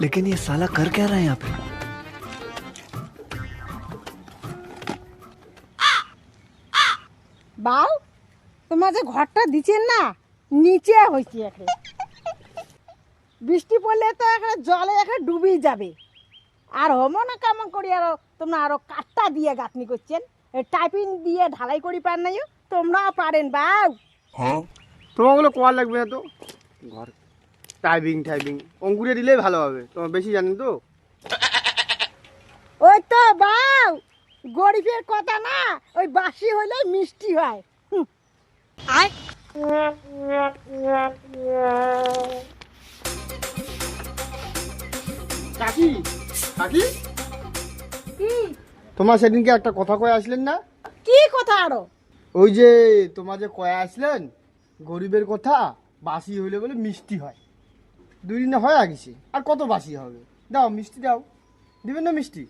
लेकिन ये साला कर क्या रहा है यहाँ पे? বাউ তোমার যে ঘরটা দিচ্ছেন না নিচে হয়েছে এখানে বৃষ্টি পড়লে তো এখানে জলে এখানে ডুবি যাবে আর হমো না কেমন করি আরো তোমরা আরো কাঠটা দিয়ে গাঁথনি করছেন টাইপিং দিয়ে ঢালাই করি পার নাই তোমরাও পারেন বাউ তোমার ওগুলো কোয়ার লাগবে না তো ঘর টাইপিং অঙ্কুরে দিলেই ভালো হবে তোমার বেশি জানেন তো। ওই তো বাউ গরিবের কথা না ওই বাসি হইলে মিষ্টি হয় আয় কাকি কাকি কি তোমার সেদিনকে একটা কথা কয়ে আসলেন না? কি কথা আরো ওই যে তোমার যে কয়ে আসলেন গরিবের কথা বাসি হইলে বলে মিষ্টি হয়, 2 দিনে হয় আগেছে আর কত বাসি হবে, দাও মিষ্টি দাও, দিবেন না মিষ্টি?